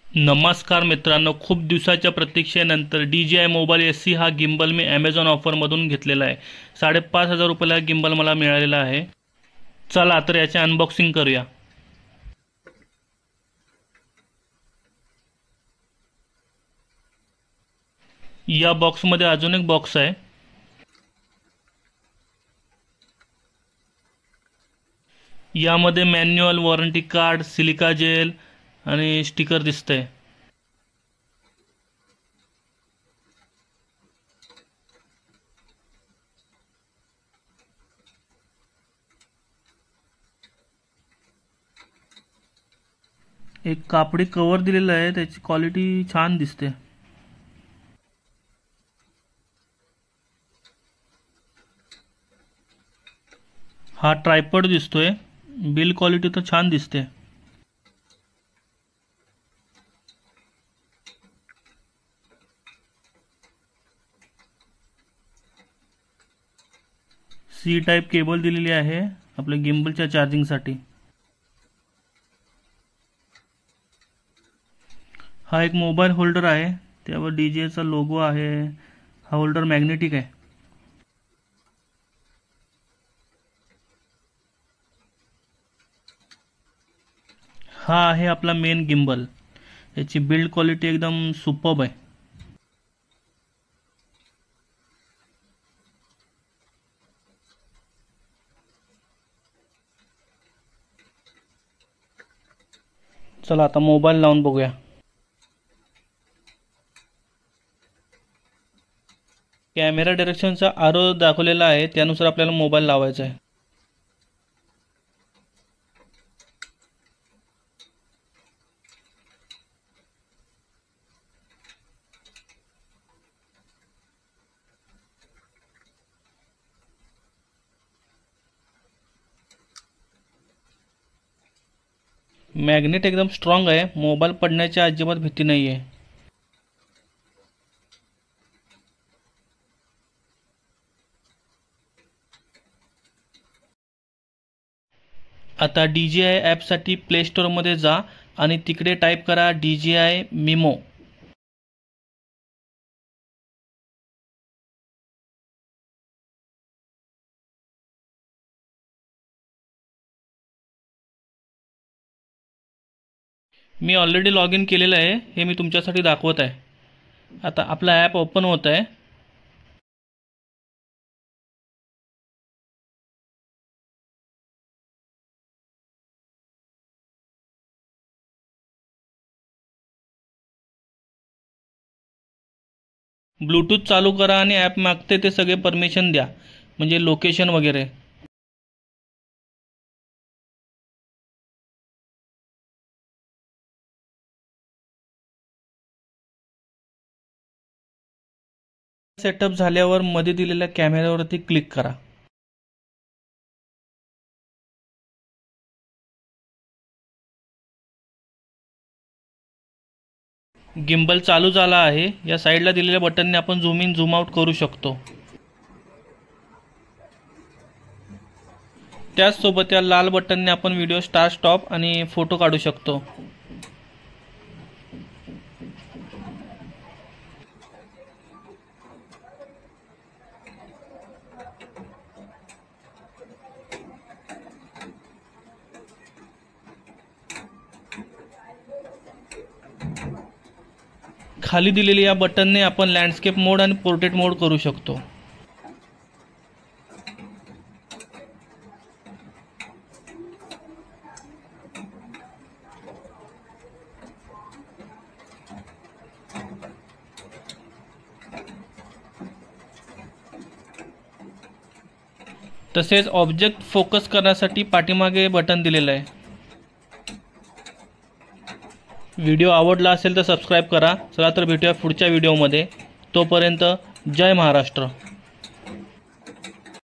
नमस्कार मित्रांनो, खूप दिवसाच्या प्रतीक्षेनंतर DJI मोबाईल SC हा गिम्बल मी ॲमेझॉन ऑफरमधून घेतलेला आहे। 5,500 रुपयाला गिम्बल मला मिळालेला आहे। चला तर याचे अनबॉक्सिंग करूया। या बॉक्समध्ये अजून एक बॉक्स आहे। यामध्ये manual, warranty card, silica gel आणि स्टिकर दिसतंय। एक कापडी कवर दिलेला आहे, त्याची क्वालिटी छान दिसते। हा ट्रायपॉड दिसतोय, बिल क्वालिटी तर छान दिसते। सी टाइप केबल दिलेली आहे आपल्या गिम्बलच्या चार्जिंगसाठी। हा एक मोबाईल होल्डर आहे, त्यावर DJI चा लोगो आहे। हा होल्डर मॅग्नेटिक आहे। हा आहे आपला मेन गिम्बल। याची बिल्ड क्वालिटी एकदम सुपर्ब आहे। चला आता मोबाईल लावून बघूया। कॅमेरा डायरेक्शनचा आरो दाखवलेला आहे, त्यानुसार आपल्याला मोबाईल लावायचा आहे। मॅग्नेट एकदम स्ट्रॉंग आहे, मोबाईल पडण्याची अजिबात भीती नाही आहे। आता DJI ॲपसाठी प्ले स्टोअरमध्ये जा आणि तिकडे टाईप करा DJI मिमो। मी ऑलरेडी लॉग इन केलेलं आहे, हे मी तुमच्यासाठी दाखवत आहे। आता आपला ॲप ओपन होत आहे। ब्लूटूथ चालू करा आणि ॲप मागते ते सगळे परमिशन द्या, म्हणजे लोकेशन वगैरे। सेटअप झाल्यावर मध्ये दिलेल्या कॅमेऱ्यावरती क्लिक करा। गिम्बल चालू झाला आहे। या साईडला दिलेल्या बटनने आपण झूम इन झूम आउट करू शकतो। त्याचसोबत या लाल बटनने आपण व्हिडिओ स्टार्ट, स्टॉप आणि फोटो काढू शकतो। खाली दिलेल्या या बटनने आपण लँडस्केप मोड आणि पोर्ट्रेट मोड करू शकतो। तसेच ऑब्जेक्ट फोकस करण्यासाठी पाठीमागे बटन दिलेलं आहे। व्हिडिओ आवडला असेल तर सबस्क्राईब करा। चला तर भेटूया पुढच्या व्हिडिओमध्ये। तोपर्यंत जय महाराष्ट्र।